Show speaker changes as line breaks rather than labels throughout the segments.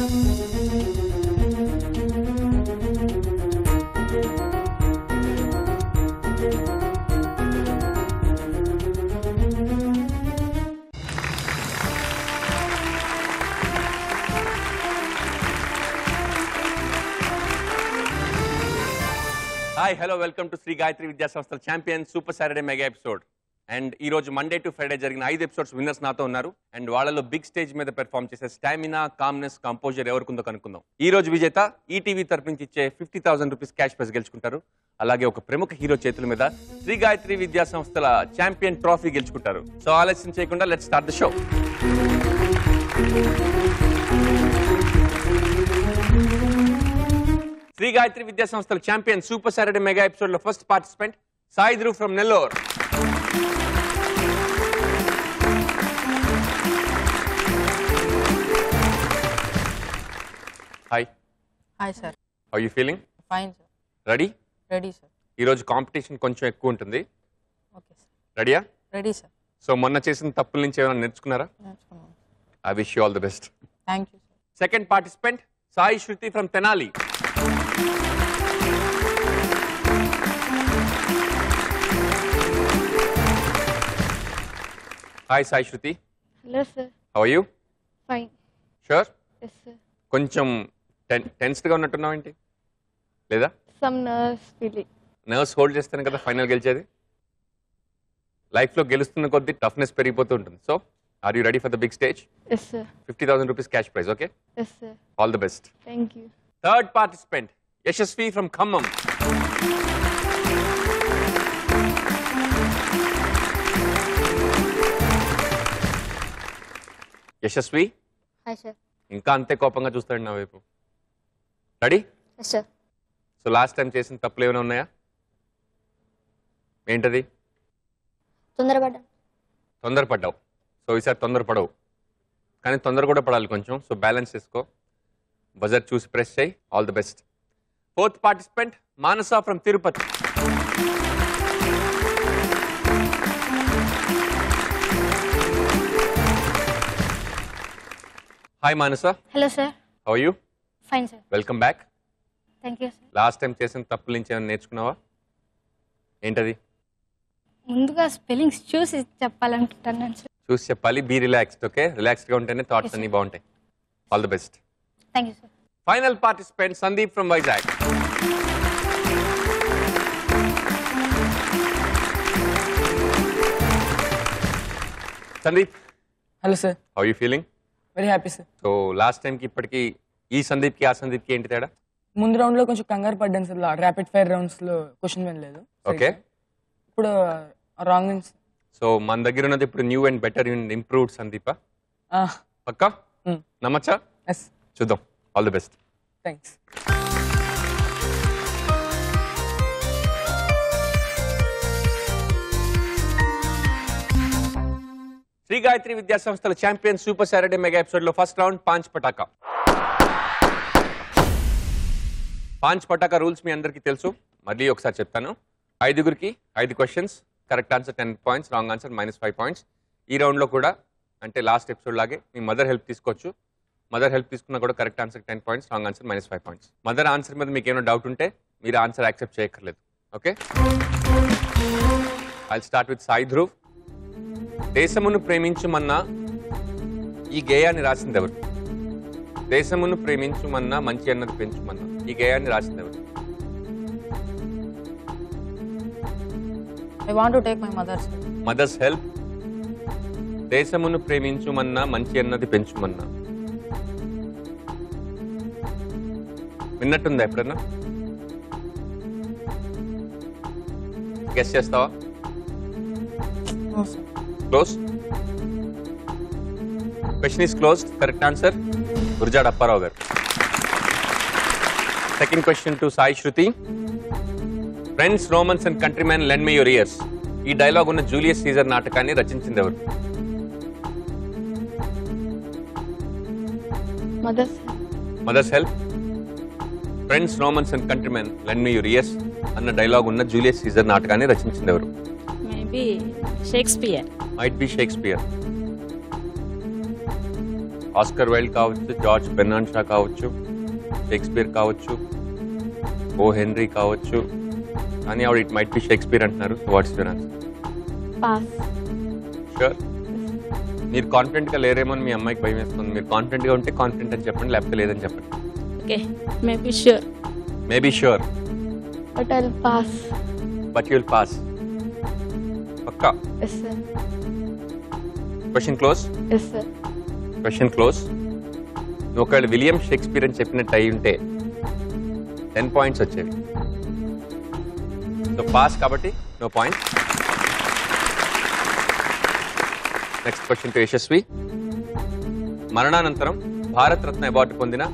Hi, hello, welcome to Sri Gayatri Vidya Samsthala Champion Super Saturday Mega Episode. And ee roju Monday to Friday jarigina 5 episodes winners nato unnaru and వాళ్ళలో big stage మీద perform చేసే stamina, calmness, composure ఎవరికుందో కనుక్కుందాం. ఈ రోజు విజేత ETV తరపు నుంచి ఇచ్చే 50,000 రూపీస్ క్యాష్ ప్రైజ్ గెలుచుకుంటారు. అలాగే ఒక ప్రముఖ హీరో చేతుల మీద శ్రీ గాయత్రి విద్యా సంస్థల ఛాంపియన్ ట్రోఫీ గెలుచుకుంటారు. సో ఆలస్యం చేయకుండా let's start the show. Shri Gayatri Vidya సంస్థల champion super Saturday mega episode లో first participant Sai Dhruv from Nellore. Hi.
Hi sir.
How you feeling?
Fine sir.
Ready?
Ready sir.
ఈ రోజు కాంపిటీషన్ కొంచెం ఎక్కువ ఉంటుంది.
Okay sir.
రెడీయా?
Ready sir.
సో మొన్న చేసిన తప్పుల నుంచి ఏమైనా నేర్చుకున్నారా?
నేర్చుకున్నాను.
I wish you all the best.
Thank you sir.
Second participant Sai Shruti from Tenali. Hi Sai Shruti.
Hello sir.
How are you?
Fine.
Sure?
Yes sir.
కొంచెం టెన్స్డ్గా ఉన్నట్టున్నావు ఏంటి? లేదా
some nerves feeling.
Nerves hold చేస్తేనే కదా ఫైనల్ గెలిచేది. లైఫ్లో గెలుస్తున్న కొద్దీ టఫ్నెస్ పెరిగిపోతూ ఉంటుంది. So are you ready for the big stage?
Yes sir.
50,000 rupees cash prize. Okay,
yes sir.
All the best.
Thank you.
Third participant Yashasvi from Khammam. Yashasvi,
hi sir.
ఇంకా అంతే కోపంగా చూస్తాడు నా వైపు. Ready?
Yes sir.
So last time చేసిన తప్పులు ఏమైనా ఉన్నాయా? ఏంటది? తొందరపడ్డావు. సో ఈసారి తొందరపడవు, కానీ తొందర కూడా పడాలి కొంచెం. సో బ్యాలెన్స్ చేసుకో, బజర్ చూసి ప్రెస్ చేయి. All the best. Fourth participant Manasa from Tirupati. Hi Manasa.
Hello sir.
How are you?
Fine sir.
Welcome back.
Thank you sir.
Last time చేసిన తప్పుల నుంచి ఏమైనా నేర్చుకున్నావా? ఏంటది?
ముందుగా స్పెల్లింగ్స్ చూసి చెప్పాలనుకుంటున్నాను సార్.
చూసి చెప్పాలి. Be relaxed. ఓకే, రిలాక్స్డ్గా ఉంటేనే థాట్స్ అన్ని బాగుంటాయి. All the best.
Thank you sir.
Final participant Sandeep from Vizag. Sandeep,
hello sir.
How you feeling?
Very happy sir.
So last టైంకి ఇప్పటికి ఈ సందీప్కి ఆ సందీప్కి ఏంటి తేడా?
ముందు రౌండ్ లో కొంచెం కంగారు పడ్డాను సార్. ర్యాపిడ్ ఫైర్ రౌండ్స్ లో క్వశ్చన్ వినలేదు.
ఓకే,
ఇప్పుడు రాంగ్ విన్స్.
సో మన దగ్గర ఉన్నది ఇప్పుడు new and better and improved సందీపా? పక్కా నమ్మచ్చా?
ఎస్.
చూద్దాం. All the best.
Thanks.
Shri Gayatri Vidya సంస్థల champion super Saturday mega episode లో ఫస్ట్ రౌండ్ పాంచ్ పటాకా. పాంచ్ పటాకా రూల్స్ మీ అందరికీ తెలుసు, మళ్ళీ ఒకసారి చెప్తాను. 5గురికి 5 questions, correct answer 10 points, wrong answer -5 points. ఈ రౌండ్లో కూడా అంటే లాస్ట్ ఎపిసోడ్ లాగే మీ మదర్ హెల్ప్ తీసుకోవచ్చు. మదర్ హెల్ప్ తీసుకున్నా కూడా correct answer 10 points, wrong answer -5 points. Mother answer మీద మీకు ఏమైనా డౌట్ ఉంటే మీరు ఆన్సర్ యాక్సెప్ట్ చేయక్కర్లేదు. Okay, I start with Sai Dhruv. దేశమును ప్రేమించుమన్నా ఈ గేయాన్ని రాసింది ఎవరు? దేశమును ప్రేమించుమన్నా మంచి అన్నది పెంచుమన్నా ఈ గేయాన్ని రాసింది ఎవరు?
I want to take my mother's.
Mother's help. దేశమును ప్రేమించుమన్నా మంచి అన్నది పెంచుమన్నా విన్నట్టుందా ఎప్పుడన్నా? గెస్ చేస్తావా? Close. Question is closed. Correct answer Gurajada Apparao garu. Second question to Sai Shruti. Friends, Romans and countrymen lend me your ears ఈ డైలాగ్ ఉన్న జూలియస్ సీజర్ నాటకాన్ని రచించింది ఎవరు? Mother's help. Friends, Romans and countrymen lend me your ears అన్న dialogue ఉన్న Julius Caesar నాటకాన్ని రచించింది ఎవరు?
Maybe Shakespeare.
Might be Shakespeare. Oscar Wilde కావచ్చు, జార్జ్ బెర్నార్డ్ షా కావచ్చు, షేక్స్పియర్ కావచ్చు, ఓ హెన్రీ కావచ్చు, కానీ ఆవిడ ఇట్ మైట్ బి షేక్స్పియర్ అంటున్నారు. So what's your answer?
Pass.
Sure? మీరు కాన్ఫిడెంట్గా లేరేమో అని మీ అమ్మాయికి భయం వేస్తుంది. మీరు కాన్ఫిడెంట్గా ఉంటే కాన్ఫిడెంట్ అని చెప్పండి, లేకపోతే లేదని చెప్పండి.
Okay, maybe sure.
Maybe sure,
but I will pass.
But you will pass. పక్కా?
Yes sir.
Question close.
Yes sir.
Question close. నువ్వు ఒకవేళ విలియం షేక్స్పియర్ అని చెప్పినట్టు అయి ఉంటే 10 పాయింట్స్ వచ్చేవి. సో పాస్ కాబట్టి no point. Next question to Yashasvi. మరణానంతరం భారతరత్న అవార్డు పొందిన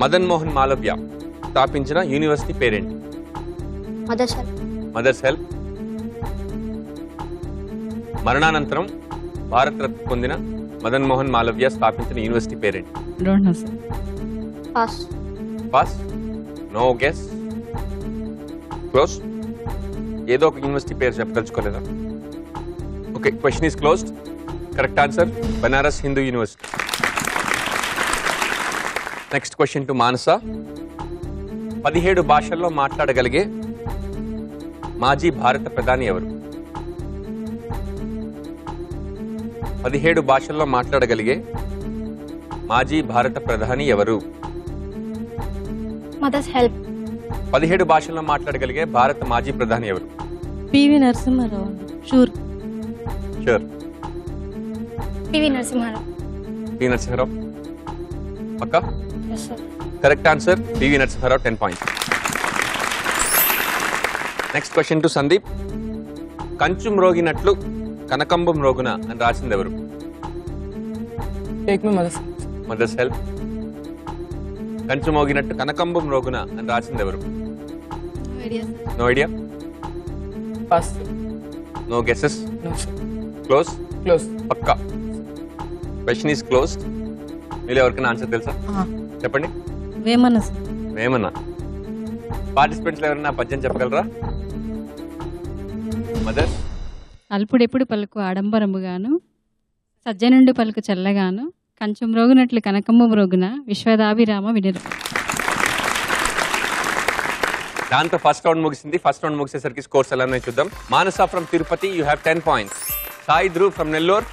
మదన్ మోహన్ మాలవ్య స్థాపించిన యూనివర్సిటీ పేరేంటి?
Mother's help.
Mother's help. మరణానంతరం భారతరత్న పొందిన మదన్ మోహన్ మాలవ్య స్థాపించిన యూనివర్సిటీ పేరేంటి?
Don't know sir.
Pass.
Pass. No guess. Close. ఏదో ఒక యూనివర్సిటీ పేరు చెప్పదలుచుకోలేదా? Okay, question is closed. Correct answer Banaras Hindu university. Next question to Manasa. 17 భాషల్లో మాట్లాడగలిగే మాజీ భారత ప్రధాని ఎవరు? 17 భాషల్లో మాట్లాడగలిగే మాజీ భారత ప్రధాని ఎవరు?
Mother's help.
17 భాషల్లో మాట్లాడగలిగే భారత మాజీ ప్రధాని ఎవరు?
పివి నరసింహారావు. షూర్.
షూర్?
పివి నరసింహారావు.
పి నరసింహారావు. పక్కా?
Yes sir.
Correct answer P V Narasimha Rao. 10 points. Next question to Sandeep. కంచు మ్రోగినట్లు కనకంబు మ్రోగున అని రాసింది ఎవరు?
టేక్ మీ మదర్స్.
Mother's help. కంచు మోగినట్టు కనకంబు మ్రోగున అని రాసింది ఎవరు? No idea.
Pass.
No guesses.
No sir.
Close.
Close.
పక్కా. Question is closed. మీరు ఎవరికైనా ఆన్సర్ తెలుసా? చెప్పండి.
వేమన్నా సార్.
ఏమన్నా పార్టిసిపెంట్స్ ఎవరైనా పద్యం చెప్పగలరా? మదర్.
అల్పుడెప్పుడు పలుకు ఆడంబరముగాను, సజ్జనుండి పలుకు చల్లగాను, కంచం మ్రోగునట్లు కనకమ్మ మ్రోగున విశ్వదాభిరామ వినిరు.
దాంతో ఫస్ట్ రౌండ్ ముగిసింది. ఫస్ట్ రౌండ్ ముగిసేసరికి స్కోర్స్ ఎలా ఉన్నాయో చూద్దాం. Manasa from Tirupati, you have 10 points. Sai Dhruv from Nellore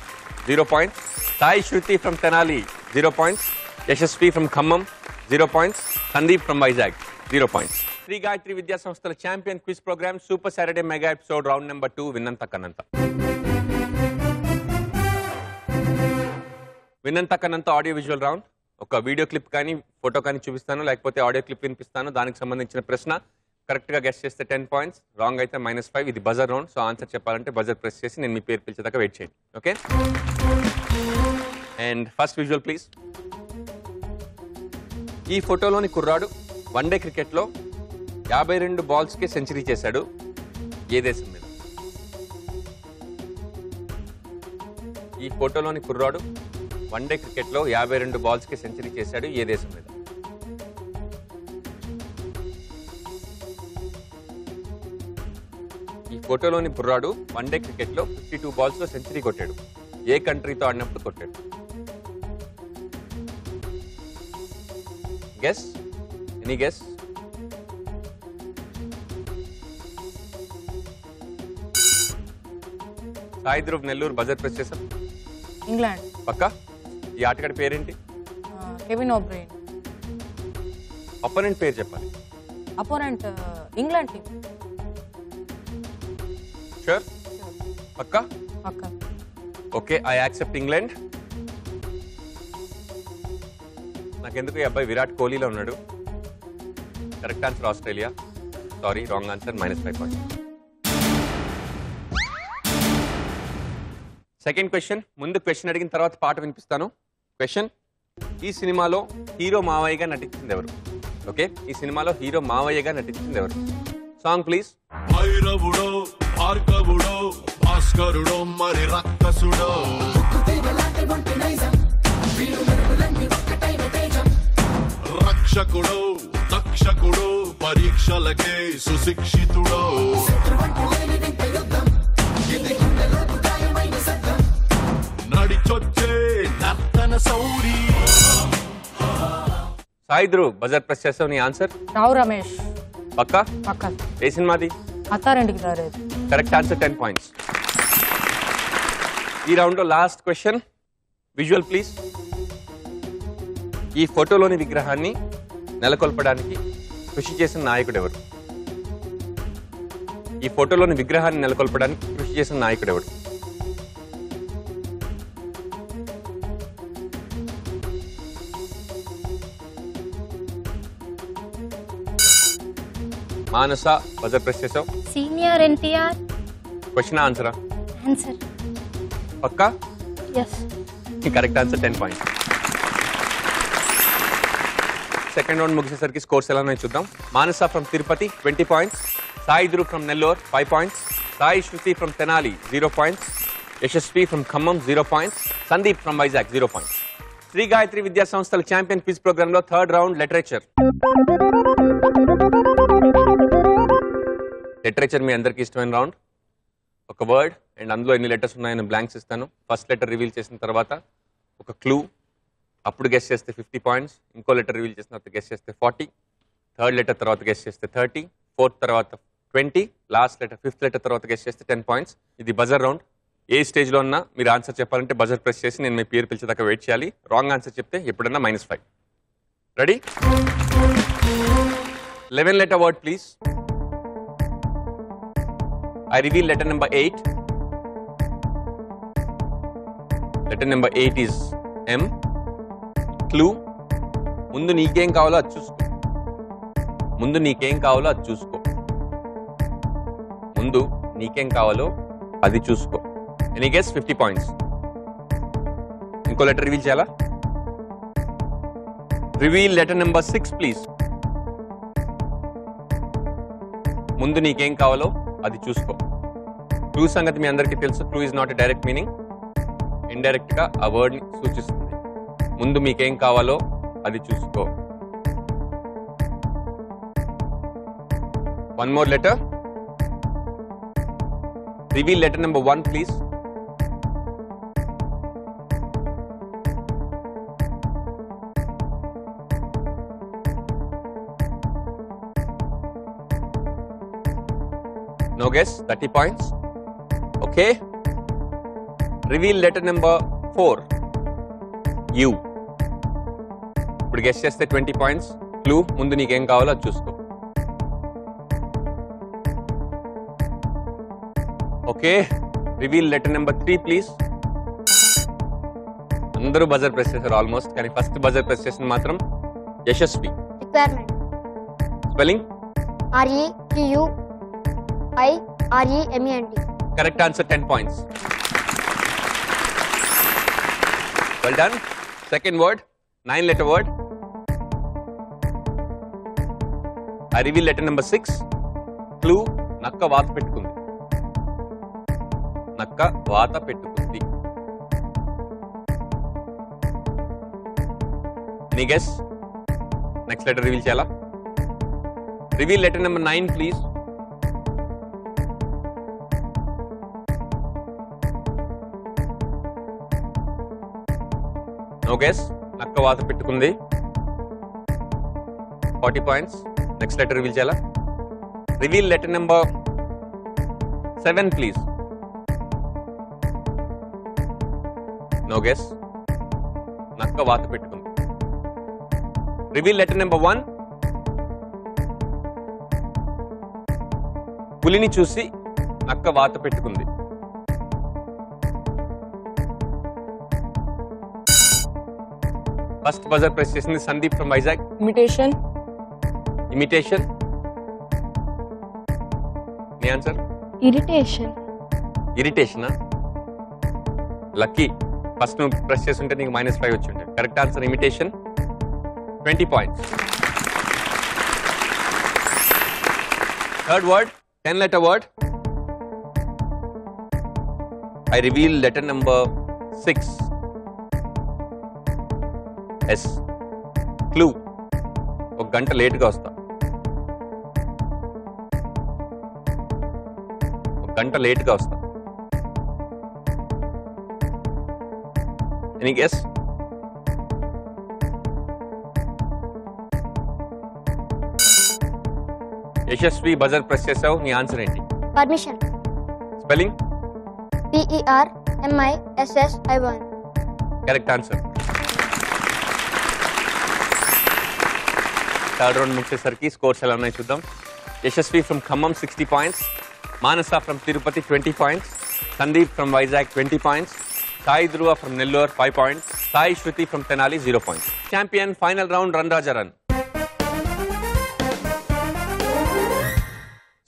0 points. Sai Shruti from Tenali 0 points. Yashasvi from Khammam 0 points. Sandeep from Vizag 0 points. Shri Gayatri Vidya సంస్థల champion quiz programme super Saturday mega episode round number 2 విన్నంత కన్నంత. విన్నంత కన్నంత ఆడియో విజువల్ రౌండ్. ఒక వీడియో క్లిప్ కానీ ఫోటో కానీ చూపిస్తాను, లేకపోతే ఆడియో క్లిప్ వినిపిస్తాను. దానికి సంబంధించిన ప్రశ్న కరెక్ట్గా గెస్ట్ చేస్తే 10 పాయింట్స్, రాంగ్ అయితే -5. ఇది బజర్ రౌండ్. సో ఆన్సర్ చెప్పాలంటే బజర్ ప్రెస్ చేసి నేను మీ పేరు పిలిచేదాకా వెయిట్ చేయండి. Okay. And first visual please. ఈ ఫోటోలోని కుర్రాడు వన్డే క్రికెట్లో 52 బాల్స్కే సెంచరీ చేశాడు. ఏ దేశం మీద? ఈ ఫోటోలోని కుర్రాడు వన్డే క్రికెట్లో 52 బాల్స్కే సెంచరీ చేశాడు. ఏ దేశం మీద? ఈ ఫోటోలోని కుర్రాడు వన్డే క్రికెట్లో 52 బాల్స్లో సెంచరీ కొట్టాడు. ఏ కంట్రీతో ఆడినప్పుడు కొట్టాడు? Guess. Any guess? Sai Dhruv Nellore buzzer press చేశాం.
ఇంగ్లాండ్.
పక్కా? ఈ ఆటగాడి పేరేంటి?
Kevin O'Brien.
అపోనెంట్ పేరు చెప్పాలి.
Opponent England team.
షూర్? పక్కా?
పక్కా.
Okay, I accept England. నాకెందుకు ఈ అబ్బాయి విరాట్ కోహ్లీలో ఉన్నాడు. Correct answer Australia. Sorry, wrong answer. -5 points. Second question. ముందు క్వశ్చన్ అడిగిన తర్వాత పాట వినిపిస్తాను. క్వశ్చన్: ఈ సినిమాలో హీరో మావయ్యగా నటించింది ఎవరు? ఓకే, ఈ సినిమాలో హీరో మావయ్యగా నటించింది ఎవరు? Song please.
భైరవుడో భార్గవుడో భాస్కరుడో మరి రక్కసుడో, రక్షకుడో దక్షకుడో పరీక్షలకే సుశిక్షితుడో, నడిచొచ్చే నర్తన సౌరి
సాయి ధ్రువ్ బజర్ ప్రెస్ చేసావు, నీ ఆన్సర్
రావు రమేష్.
పక్కా?
పక్క
ఏ సినిమాది?
Attarintiki Daredi.
Correct answer, 10 points. ఈ రౌండ్లో లాస్ట్ క్వశ్చన్. Visual please. ఈ ఫోటోలోని విగ్రహాన్ని నెలకొల్పడానికి కృషి చేసిన నాయకుడు ఎవరు? ఈ ఫోటోలోని విగ్రహాన్ని నెలకొల్పడానికి కృషి చేసిన నాయకుడు ఎవరు? మానస బజర్ ప్రెస్ చేసావు.
సీనియర్ ఎన్టీఆర్.
క్వశ్చన్ ఆన్సరా?
ఆన్సర్.
పక్కా?
Yes.
Correct answer, 10 points. Second round ముగిసేసరికి స్కోర్స్ ఎలా ఉన్నాయో చూద్దాం. Manasa from Tirupati 20 points, Sai Dhruv from Nellore 5 points, Sai Shruti from Tenali 0 points, Yashasvi from Khammam 0 points, Sandeep from Vizag 0 points. Shri Gayatri Vidya సంస్థల ఛాంపియన్ క్విజ్ ప్రోగ్రామ్ లో థర్డ్ రౌండ్ లిటరేచర్. లిటరేచర్ మీ అందరికీ ఇష్టమైన రౌండ్. ఒక వర్డ్ అండ్ అందులో ఎన్ని లెటర్స్ ఉన్నాయని బ్లాంక్స్ ఇస్తాను. ఫస్ట్ లెటర్ రివీల్ చేసిన తర్వాత ఒక క్లూ, అప్పుడు గెస్ చేస్తే 50 పాయింట్స్. ఇంకో లెటర్ రివీల్ చేసిన తర్వాత గెస్ చేస్తే 40, థర్డ్ లెటర్ తర్వాత గెస్ చేస్తే 30, ఫోర్త్ తర్వాత 20, లాస్ట్ లెటర్ ఫిఫ్త్ లెటర్ తర్వాత గెస్ చేస్తే 10 పాయింట్స్. ఇది బజర్ రౌండ్. ఏ స్టేజ్లో ఉన్నా మీరు ఆన్సర్ చెప్పాలంటే బజర్ ప్రెస్ చేసి నేను మీ పేరు పిలిచేదాకా వెయిట్ చేయాలి. రాంగ్ ఆన్సర్ చెప్తే ఎప్పుడన్నా -5. Ready? 11 letter word please. I reveal letter number 8. Letter number 8 is M. Clue. ముందు నీకేం కావాలో అది చూసుకో. ముందు నీకేం కావాలో అది చూసుకో. ముందు నీకేం కావాలో అది చూసుకో. Any guess? 50 పాయింట్స్. ఇంకో లెటర్ రివీల్ చేయాలా? Reveal letter number 6 please. ముందు నీకేం కావాలో అది చూసుకో. క్లూ సంగతి మీ అందరికీ తెలుసు. Clue is not a direct meaning, indirect గా ఆ వర్డ్ ని సూచిస్తుంది. ముందు మీకేం కావాలో అది చూసుకో. One more letter. Reveal letter number 1 please. No guess, 30 points. Okay. Reveal letter number 4. U. ఇప్పుడు గెస్ చేస్తే 20 పాయింట్స్. క్లూ, ముందు నీకేం కావాలో అది చూసుకో. Okay. Reveal letter number 3 please. అందరూ బజర్ ప్రెస్ చేశారు ఆల్మోస్ట్, కానీ ఫస్ట్ బజర్ ప్రెస్ చేసిన మాత్రం Yashasvi.
Requirement.
Spelling?
REQUIREMENT.
Correct answer, 10 points. Well done. Second word, 9 letter word. I reveal letter number 6. Clue, నక్క వాత పెట్టుకుంది. నక్క వాత పెట్టుకుంది. Any guess? Next letter reveal చేయాలా? Reveal letter number 9 please. No guess. నక్క వాత పెట్టుకుంది. 40 పాయింట్స్. నెక్స్ట్ లెటర్ రివీల్ చేయాలా? Reveal letter number 7 please. No guess. నక్క వాత పెట్టుకుంది. Reveal letter number 1. పులిని చూసి నక్క వాత పెట్టుకుంది. ఫస్ట్ బజర్ ప్రెస్ చేసింది Sandeep from Vizag.
Imitation.
Imitation. నీ ఆన్సర్?
ఇరిటేషన్.
ఇరిటేషనా? లక్కీ, ఫస్ట్ నువ్వు ప్రెస్ చేస్తుంటే నీకు -5 వచ్చి ఉంటే. Correct answer imitation. 20 points. Third word, 10 letter word. I reveal letter number 6. S. Clue. ఒక గంట లేట్గా వస్తా. ఒక గంట లేట్గా వస్తా. Any guess? Yashasvi buzzer press చేసావు, నీ ఆన్సర్ ఏంటి?
Permission.
Spelling?
PERMISSION.
Correct answer. Third round ముగిసేసరికి స్కోర్స్ ఎలా ఉన్నాయి చూద్దాం. Yashasvi from Khammam 60 points, Manasa from Tirupati 20 points, Sandeep from Vizag 20 points, Sai Dhruva from Nellore 5 points, Sai Shruti from Tenali 0 points. Champion final round run Raja run.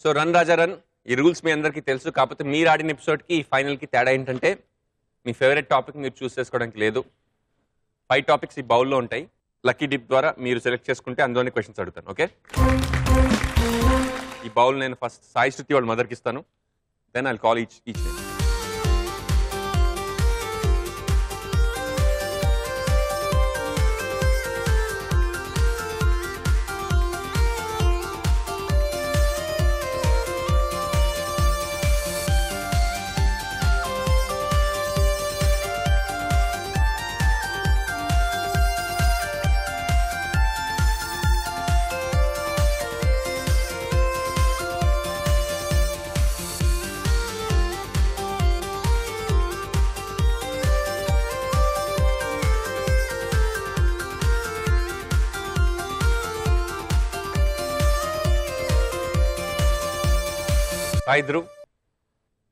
So run Raja run ఈ rules మీ అందరికీ తెలుసు. కాకపోతే మీరు ఆడిన ఎపిసోడ్కి ఈ ఫైనల్కి తేడా ఏంటంటే మీ ఫేవరెట్ టాపిక్ మీరు చూస్ చేసుకోవడానికి లేదు. 5 topics ఈ బౌల్లో ఉంటాయి. లక్కీ డిప్ ద్వారా మీరు సెలెక్ట్ చేసుకుంటే అందులోనే క్వశ్చన్స్ అడుగుతాను. ఓకే, ఈ బౌల్ నేను ఫస్ట్ సాయి శృతి వాళ్ళ మదర్కి ఇస్తాను. Then I'll call each name. Sai Dhruv,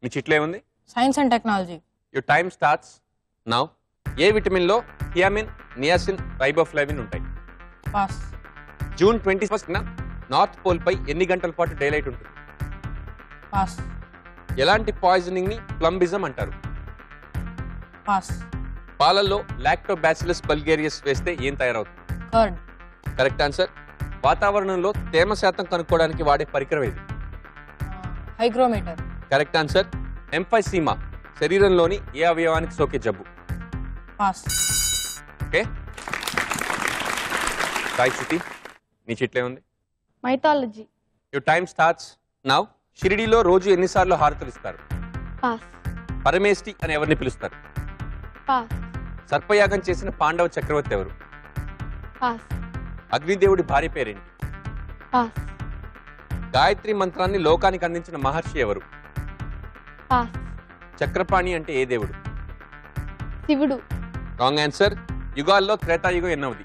మీ చిట్లో ఏముంది?
Science and technology.
Your time starts now. ఏ విటమిన్లో థియామిన్, నియాసిన్, రైబోఫ్లావిన్ ఉంటాయి?
పాస్.
జూన్ 21న నార్త్ పోల్ పై ఎన్ని గంటల పాటు డేలైట్ ఉంటుంది?
పాస్.
ఎలాంటి పాయిజనింగ్ ని ప్లంబిజం అంటారు?
పాస్.
పాలల్లో లాక్టోబాసిల్లస్ బల్గేరియస్ వేస్తే ఏం తయారవుతుంది?
కర్డ్.
Correct answer. వాతావరణంలో తేమ శాతం కనుక్కోవడానికి వాడే పరికరం ఏది?
హైగ్రోమీటర్.
Correct answer. ఎంఫైసీమా శరీరంలోని ఏ అవయవానికి సోకే జబ్బు?
పాస్.
ఓకే, సాయి శృతి, నీ చిట్లే ఉంది?
Mythology.
Your time starts now. షిరిడీలో రోజు ఎన్నిసార్లు హారతులు ఇస్తారు?
పాస్.
పరమేష్టి అని ఎవరిని పిలుస్తారు?
పాస్.
సర్పయాగం చేసిన పాండవ చక్రవర్తి ఎవరు?
పాస్.
అగ్నిదేవుడి భార్య పేరేంటి?
పాస్.
గాయత్రి మంత్రాన్ని లోకానికి అందించిన మహర్షి ఎవరు?
పాస్.
చక్రపాణి అంటే ఏ దేవుడు?
శివుడు.
Wrong answer. యుగాల్లో త్రేతాయుగం ఎన్నవది?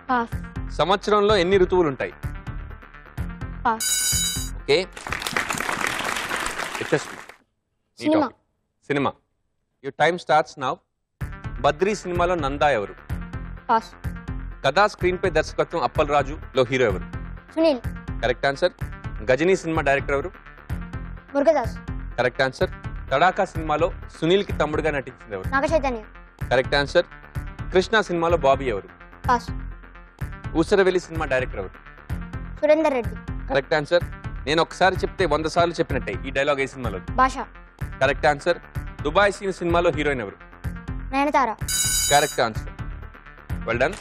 పాస్.
సంవత్సరంలో ఎన్ని ఋతువులు ఉంటాయి?
పాస్.
ఓకే, యశస్వి, నీ
cinema.
Topic. Cinema. Your time starts now. Badri సినిమాలో నందా ఎవరు?
పాస్.
కథా స్క్రీన్ పై దర్శకత్వం అప్పల్ రాజులో హీరో ఎవరు?
Sunil.
Correct answer. Ghajini cinema director ఎవరు?
మురుగదాస్.
Correct answer. తడాకా సినిమాలో సునీల్ కి తమ్ముడుగా నటించింది ఎవరు?
నాగ చైతన్య.
Correct answer. కృష్ణ సినిమాలో బాబీ ఎవరు?
పాస్.
ఊసరవెల్లి సినిమా డైరెక్టర్ ఎవరు?
సురేందర్ రెడ్డి.
Correct answer. నేను ఒకసారి చెప్తే 100 సార్లు చెప్పినట్టే ఈ డైలాగ్ ఏ సినిమాలో?
భాష.
Correct answer. దుబాయ్ సీన్ సినిమాలో హీరోయిన్ ఎవరు?
Nayanthara.
Correct answer. Well done.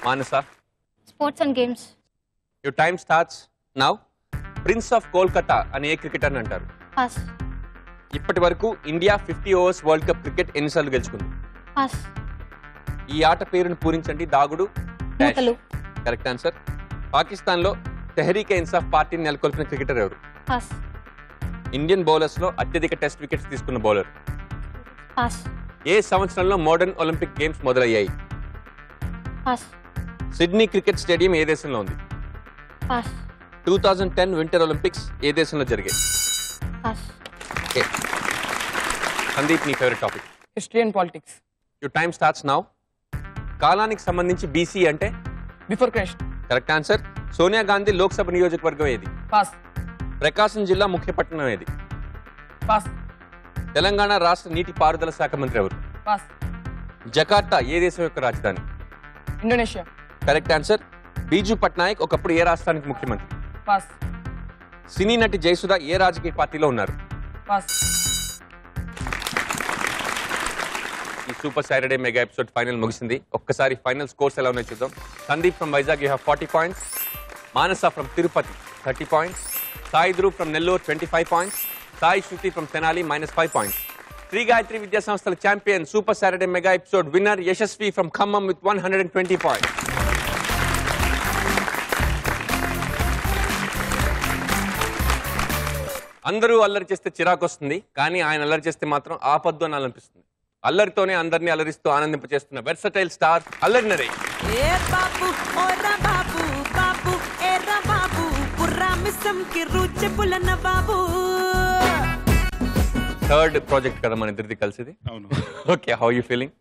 Manasa,
sports and games.
Your time starts now. Prince of Kolkata అని ఏ క్రికెటర్ అంటారు?
పాస్.
ఇప్పటి వరకు India 50 overs world cup cricket ఎన్నిసార్లు గెలుచుకుంది?
పాస్.
ఈ ఆట పేరును పూరించండి. దాగుడు.
మూతలు.
Correct answer. పాకిస్తాన్ లో తెహరీకే ఇన్సాఫ్ పార్టీని నెలకొల్పిన క్రికెటర్ ఎవరు?
పాస్.
ఇండియన్ బౌలర్స్ లో అత్యధిక టెస్ట్ వికెట్స్ తీసుకున్న బౌలర్?
పాస్.
ఏ సంవత్సరంలో మోడర్న్ ఒలింపిక్ గేమ్స్ మొదలయ్యాయి?
పాస్.
సిడ్నీ క్రికెట్ స్టేడియం ఏ దేశంలో ఉంది?
పాస్.
2010 వింటర్ ఒలింపిక్స్ ఏ దేశంలో జరిగాయి?
పాస్.
ఓకే, సందీప్, నీ favourite topic?
History and politics.
Your time starts now. కాలానికి సంబంధించి బీసీ అంటే?
Before Christ.
Correct answer. Sonia Gandhi Lok Sabha నియోజకవర్గం ఏది?
పాస్.
ప్రకాశం జిల్లా ముఖ్య పట్టణం ఏది?
పాస్.
తెలంగాణ రాష్ట్ర నీటి పారుదల శాఖ మంత్రి ఎవరు?
పాస్.
జకార్తా ఏ దేశం యొక్క రాజధాని?
Indonesia.
Correct answer. Biju Patnaik ఒకప్పుడు ఏ రాష్ట్రానికి ముఖ్యమంత్రి?
పాస్.
సినీ నటి జయసుధ ఏ రాజకీయ పార్టీలో ఉన్నారు?
పాస్.
ఈ super Saturday mega episode final ముగిసింది. ఒక్కసారి ఫైనల్ స్కోర్స్ ఎలా ఉన్నాయో చూద్దాం. Sandeep from Vizag, you have 40 points. Manasa from Tirupati 30 points. Sai Dhruv from Nellore 25 points. Sai Shruti from Tenali -5 points. Sri Gayatri Vidya సంస్థల champion super Saturday mega episode winner Yashasvi from Khammam with 120 points. అందరూ అల్లరి చేస్తే చిరాకు వస్తుంది, కానీ ఆయన అల్లరి చేస్తే మాత్రం ఆపద్దు అని అనిపిస్తుంది. అల్లరితోనే అందరినీ అలరిస్తూ ఆనందింపచేస్తున్న versatile star Allari Naresh. Third project కదా మన ఇద్దరిది కలిసిది.
అవును.
Okay, how you feeling?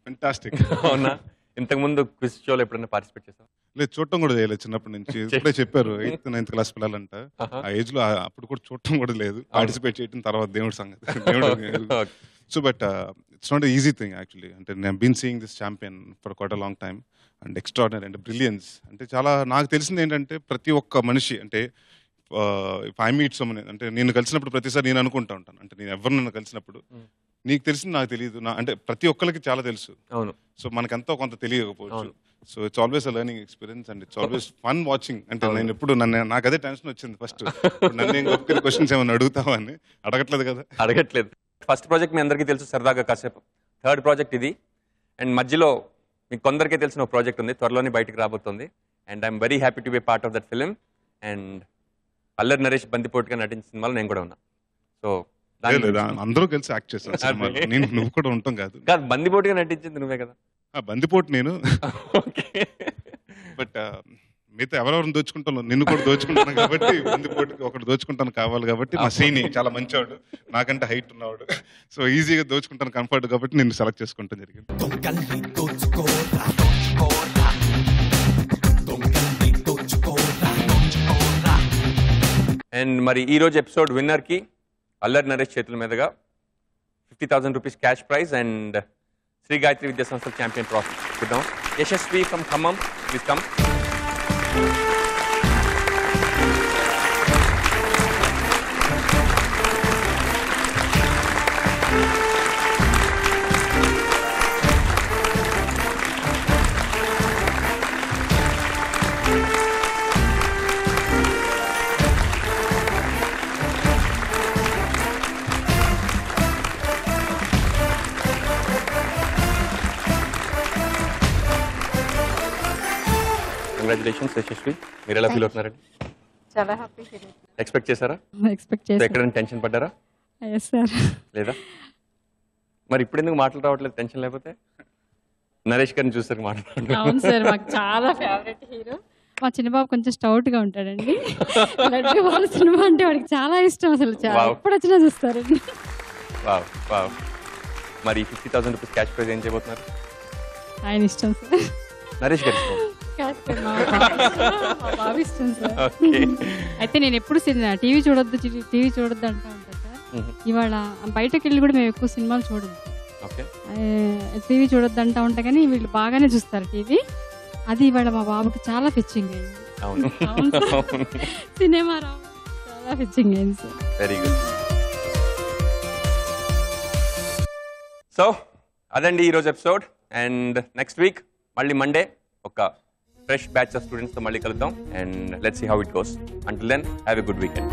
Fantastic.
అవునా? ఇంతకు ముందు క్విజ్ షోలో ఎప్పుడైనా పార్టిసిపేట్ చేసావు?
లేదు, చూడటం కూడా చేయలేదు చిన్నప్పటి నుంచి. ఇప్పుడే చెప్పారు 8th 9th క్లాస్ పిల్లలంట. ఆ ఏజ్ లో అప్పుడు కూడా చూడటం కూడా లేదు. పార్టిసిపేట్ చేయడం తర్వాత దేవుడి సంగతి. So but it's not easy thing actually. అంటే నేను been seeing this champion for quite a long time and extraordinary and brilliance. అంటే చాలా నాకు తెలిసింది ఏంటంటే ప్రతి ఒక్క మనిషి అంటే ఇఫ్ ఐ మీట్ సమ్ అంటే నేను కలిసినప్పుడు ప్రతిసారి నేను అనుకుంటా ఉంటాను, అంటే నేను ఎవరు నన్ను కలిసినప్పుడు నీకు తెలిసింది నాకు తెలియదు, అంటే ప్రతి ఒక్కరికి చాలా తెలుసు.
అవును.
సో మనకెంతో కొంత తెలియకపోవచ్చు. So it's always a learning experience and it's always fun watching. అంటే నేను ఎప్పుడు నాకు అదే టెన్షన్ వచ్చింది ఫస్ట్, నన్ను ఇంకొకరి క్వశ్చన్స్ ఏమైనా అడుగుతావా అని. అడగట్లేదు కదా.
అడగట్లేదు. ఫస్ట్ ప్రాజెక్ట్ మీ అందరికీ తెలుసు, సరదాగా కాసేపు. థర్డ్ ప్రాజెక్ట్ ఇది. అండ్ మధ్యలో మీకు కొందరికీ తెలిసిన ఒక ప్రాజెక్ట్ ఉంది, త్వరలోనే బయటకు రాబోతుంది. And I'm very happy to be part of that film. And Allari Naresh బందిపోటుగా నటించిన సినిమాలో నేను కూడా ఉన్నా. సో
అందరూ కలిసి యాక్ట్ చేస్తాను సినిమాలో. నేను నువ్వు కూడా ఉంటాం కాదు.
కాదు, బందిపోటుగా నటించింది నువ్వే కదా.
బందిపోటు నేను. బట్ మిగతా ఎవరెవరిని దోచుకుంటాను, నిన్ను కూడా దోచుకుంటాను కాబట్టి బందిపోటుకి ఒకటి దోచుకుంటాను కావాలి కాబట్టి మా సీని చాలా మంచివాడు, నాకంటే హైట్ ఉన్నవాడు. సో ఈజీగా దోచుకుంటాను కంఫర్ట్ కాబట్టి నిన్ను సెలెక్ట్ చేసుకుంటాం జరిగింది.
అండ్ మరి ఈ రోజు ఎపిసోడ్ విన్నర్ కి అల్లరి నరేష్ చేతుల మీదుగా 50,000 rupees cash prize and Shri Gayatri Vidya సంస్థ ఛాంపియన్ ట్రోఫీ ఇద్దాం. Yashasvi from Khammam, please come. Congratulations Yashasvi. మీరు ఎలా ఫీల్ అవుతున్నారండి?
చాలా హ్యాపీ ఫీల్
ఎక్స్పెక్ట్ చేశారా?
ఎక్స్పెక్ట్
సో ఎక్కడైనా టెన్షన్ పడ్డారా?
Yes sir.
లేదా? మరి ఇప్పుడు ఎందుకు మాటలు రావట్లేదు టెన్షన్ లేకపోతే? నరేష్ గారిని చూసారు మాట్లాడుతున్నారు.
అవును సార్, మాకు చాలా ఫేవరెట్ హీరో. మా చిన్నబాబు కొంచెం స్టౌట్ గా ఉంటాడండి. లడ్డు బాబు సినిమా అంటే వాడికి చాలా ఇష్టం, అసలు చాలా ఎప్పుడు వచ్చినా చూస్తారండి.
Wow wow. మరి 50,000 రూపీస్ క్యాష్ ప్రైజ్ ఏం చేయబోతున్నారు?
ఆయన ఇష్టం సార్.
నరేష్ గారి ఇష్టం.
మా బాబు ఇష్టం సార్. అయితే నేను ఎప్పుడు టీవీ చూడొద్దు అంటా ఉంటాను సార్. ఇవాళ బయటకు వెళ్ళి కూడా మేము ఎక్కువ సినిమాలు చూడము, టీవీ చూడొద్దు అంటా ఉంటా, కానీ వీళ్ళు బాగానే చూస్తారు టీవీ. అది ఇవాళ మా బాబుకి చాలా ఫిచ్చింగ్ అయింది. సినిమా చాలా ఫిచ్చింగ్ అయింది సార్.
Very good. సో అదండి ఈరోజు ఎపిసోడ్. అండ్ నెక్స్ట్ వీక్ మళ్ళీ మండే ఒక ఫ్రెష్ బ్యాచ్ ఆఫ్ స్టూడెంట్స్ తో మళ్ళీ కలుద్దాం. And let's see how it goes. Until then have a good weekend.